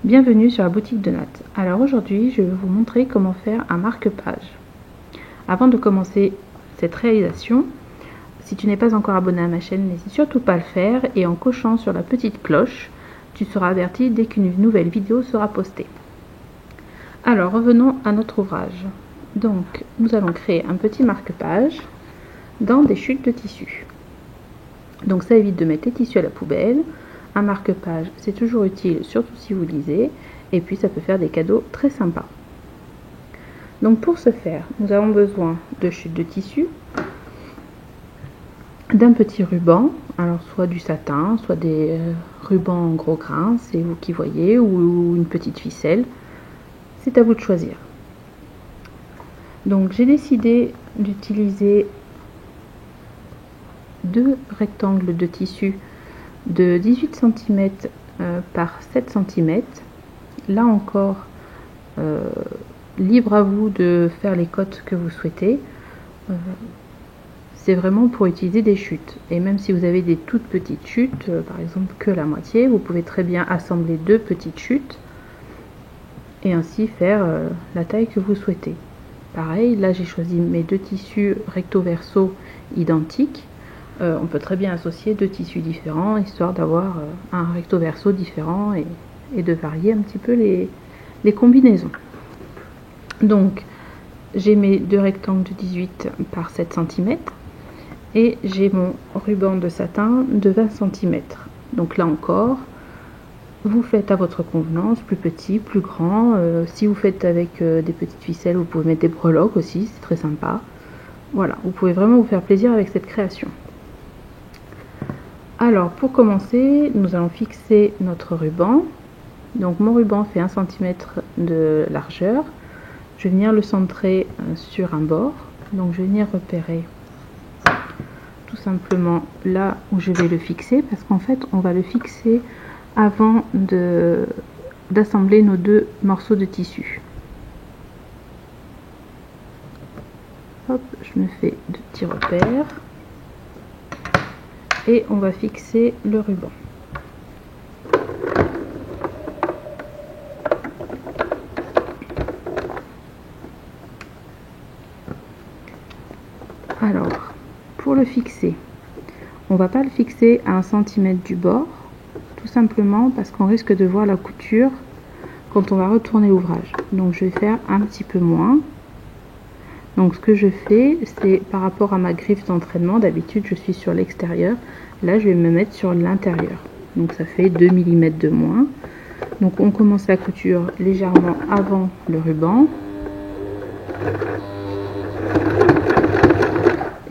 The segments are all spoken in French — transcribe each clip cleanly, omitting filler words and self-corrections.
Bienvenue sur la boutique de Nat. Alors aujourd'hui, je vais vous montrer comment faire un marque-page. Avant de commencer cette réalisation, si tu n'es pas encore abonné à ma chaîne, n'hésite surtout pas à le faire et en cochant sur la petite cloche, tu seras averti dès qu'une nouvelle vidéo sera postée. Alors revenons à notre ouvrage. Donc nous allons créer un petit marque-page dans des chutes de tissu. Donc ça évite de mettre tes tissus à la poubelle. Un marque-page, c'est toujours utile, surtout si vous lisez, et puis ça peut faire des cadeaux très sympas. Donc pour ce faire, nous avons besoin de chutes de tissu, d'un petit ruban, alors soit du satin, soit des rubans en gros grains, c'est vous qui voyez, ou une petite ficelle, c'est à vous de choisir. Donc j'ai décidé d'utiliser deux rectangles de tissu de 18 cm par 7 cm. Là encore, libre à vous de faire les cotes que vous souhaitez. C'est vraiment pour utiliser des chutes. Et même si vous avez des toutes petites chutes, par exemple que la moitié, vous pouvez très bien assembler deux petites chutes et ainsi faire la taille que vous souhaitez. Pareil, là j'ai choisi mes deux tissus recto-verso identiques. On peut très bien associer deux tissus différents, histoire d'avoir un recto-verso différent et de varier un petit peu les combinaisons. Donc, j'ai mes deux rectangles de 18 par 7 cm et j'ai mon ruban de satin de 20 cm. Donc là encore, vous faites à votre convenance, plus petit, plus grand. Si vous faites avec des petites ficelles, vous pouvez mettre des breloques aussi, c'est très sympa. Voilà, vous pouvez vraiment vous faire plaisir avec cette création. Alors pour commencer, nous allons fixer notre ruban. Donc mon ruban fait 1 cm de largeur. Je vais venir le centrer sur un bord. Donc je vais venir repérer tout simplement là où je vais le fixer, parce qu'en fait on va le fixer avant d'assembler nos deux morceaux de tissu. Hop, je me fais de petits repères. Et on va fixer le ruban. Alors, pour le fixer, on va pas le fixer à 1 cm du bord, tout simplement parce qu'on risque de voir la couture quand on va retourner l'ouvrage. Donc je vais faire un petit peu moins. Donc ce que je fais, c'est par rapport à ma griffe d'entraînement, d'habitude je suis sur l'extérieur, là je vais me mettre sur l'intérieur. Donc ça fait 2 mm de moins. Donc on commence la couture légèrement avant le ruban.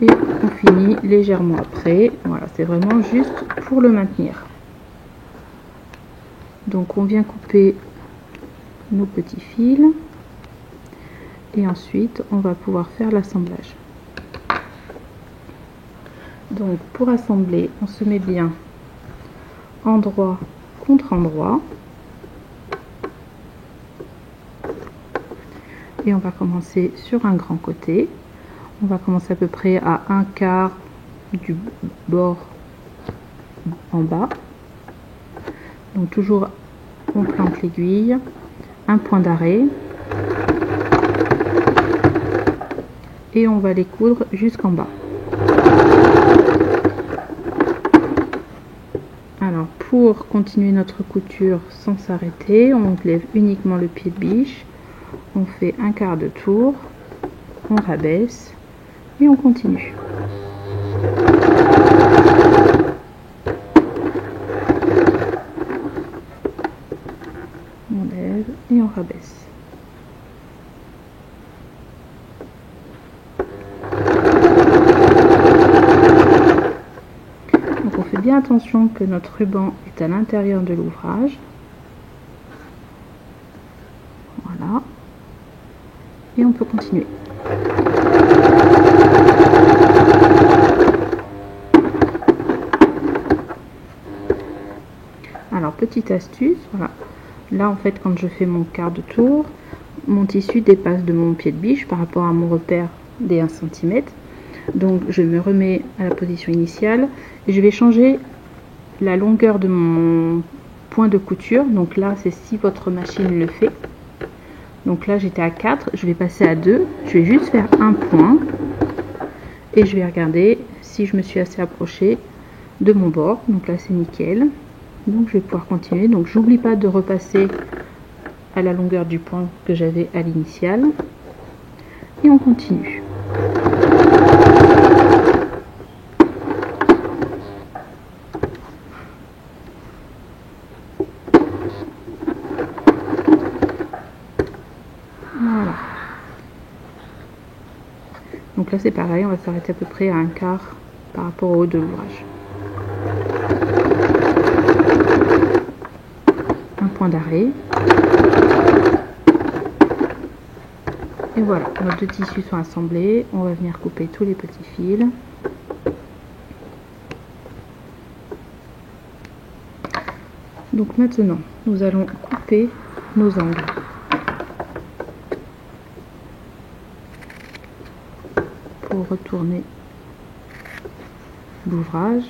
Et on finit légèrement après. Voilà, c'est vraiment juste pour le maintenir. Donc on vient couper nos petits fils. Et ensuite, on va pouvoir faire l'assemblage. Donc, pour assembler, on se met bien endroit contre endroit. Et on va commencer sur un grand côté. On va commencer à peu près à 1/4 du bord en bas. Donc, toujours, on plante l'aiguille, un point d'arrêt. Et on va les coudre jusqu'en bas. Alors pour continuer notre couture sans s'arrêter, on enlève uniquement le pied de biche, on fait 1/4 de tour, on rabaisse et on continue. On lève et on rabaisse. Bien attention que notre ruban est à l'intérieur de l'ouvrage. Voilà. Et on peut continuer. Alors, petite astuce, voilà. Là, en fait, quand je fais mon quart de tour, mon tissu dépasse de mon pied de biche par rapport à mon repère des 1 cm. Donc je me remets à la position initiale et je vais changer la longueur de mon points de couture. Donc là, c'est si votre machine le fait. Donc là, j'étais à 4, je vais passer à 2. Je vais juste faire un point et je vais regarder si je me suis assez approchée de mon bord. Donc là, c'est nickel. Donc je vais pouvoir continuer. Donc j'oublie pas de repasser à la longueur du point que j'avais à l'initiale. Et on continue. Voilà. Donc là c'est pareil, on va s'arrêter à peu près à un quart par rapport au haut de l'ouvrage. Un point d'arrêt. Et voilà, nos deux tissus sont assemblés. On va venir couper tous les petits fils. Donc maintenant, nous allons couper nos angles. Pour retourner l'ouvrage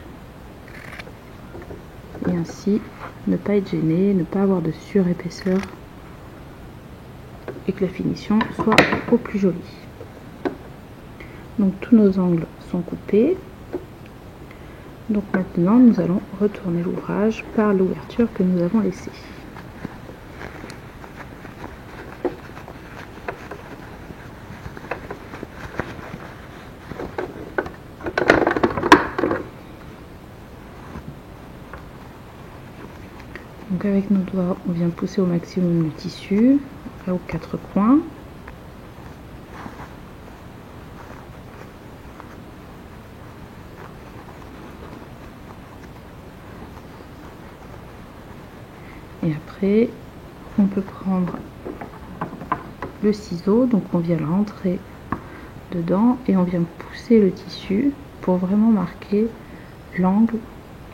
et ainsi ne pas être gêné, ne pas avoir de surépaisseur et que la finition soit au plus jolie. Donc tous nos angles sont coupés. Donc maintenant nous allons retourner l'ouvrage par l'ouverture que nous avons laissée. Donc avec nos doigts, on vient pousser au maximum le tissu, aux quatre coins. Et après, on peut prendre le ciseau, donc on vient rentrer dedans et on vient pousser le tissu pour vraiment marquer l'angle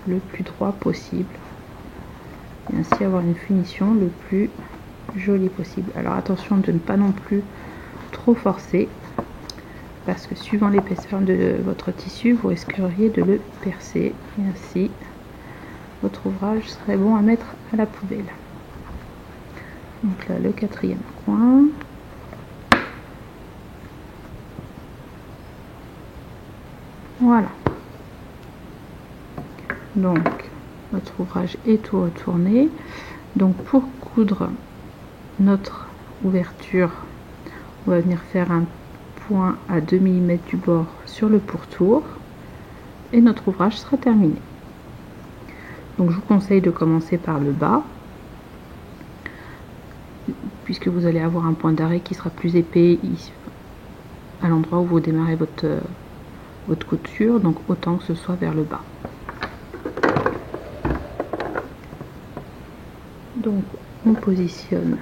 le plus droit possible. Et ainsi avoir une finition le plus jolie possible. Alors attention de ne pas non plus trop forcer parce que suivant l'épaisseur de votre tissu vous risqueriez de le percer et ainsi votre ouvrage serait bon à mettre à la poubelle. Donc là le quatrième coin. Voilà. Donc notre ouvrage est tout retourné. Donc pour coudre notre ouverture, on va venir faire un point à 2 mm du bord sur le pourtour et notre ouvrage sera terminé. Donc je vous conseille de commencer par le bas puisque vous allez avoir un point d'arrêt qui sera plus épais à l'endroit où vous démarrez votre couture, donc autant que ce soit vers le bas. Donc on positionne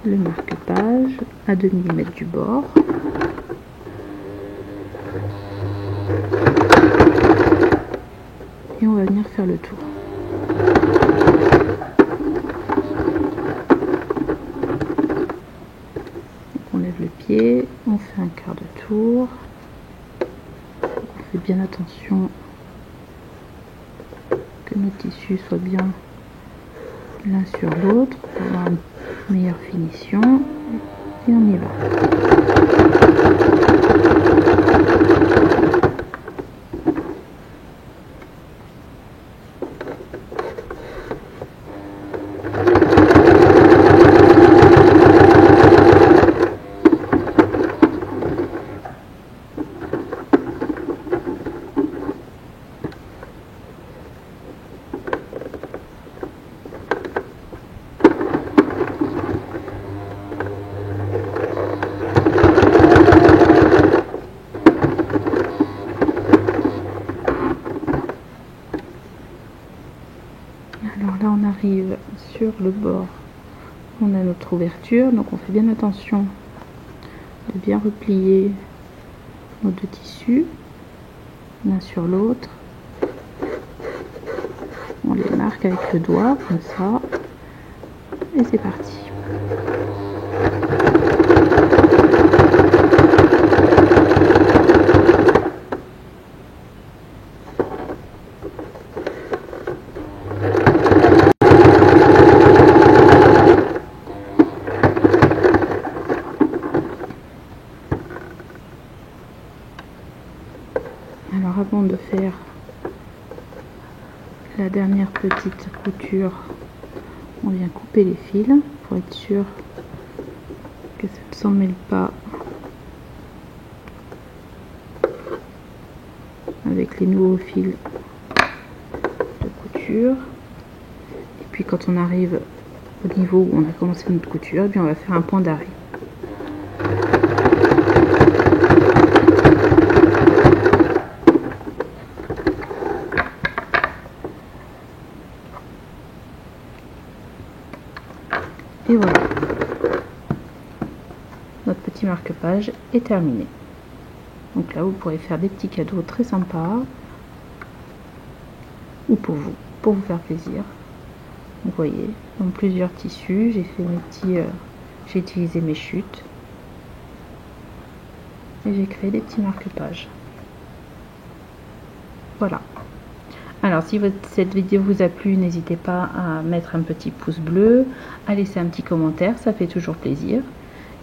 le marque-page à 2 mm du bord. Et on va venir faire le tour. Donc on lève le pied, on fait un quart de tour. On fait bien attention que nos tissus soient bien l'un sur l'autre pour avoir une meilleure finition et on y va. Alors là on arrive sur le bord, on a notre ouverture, donc on fait bien attention de bien replier nos deux tissus l'un sur l'autre. On les marque avec le doigt comme ça et c'est parti. Alors avant de faire la dernière petite couture, on vient couper les fils pour être sûr que ça ne s'en mêle pas avec les nouveaux fils de couture. Et puis quand on arrive au niveau où on a commencé notre couture, bien on va faire un point d'arrêt. Et voilà, notre petit marque-page est terminé. Donc là, vous pourrez faire des petits cadeaux très sympas, ou pour vous faire plaisir. Vous voyez, dans plusieurs tissus, j'ai fait mes petits, j'ai utilisé mes chutes et j'ai créé des petits marque-pages. Voilà. Alors si cette vidéo vous a plu, n'hésitez pas à mettre un petit pouce bleu, à laisser un petit commentaire, ça fait toujours plaisir.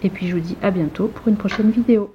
Et puis je vous dis à bientôt pour une prochaine vidéo.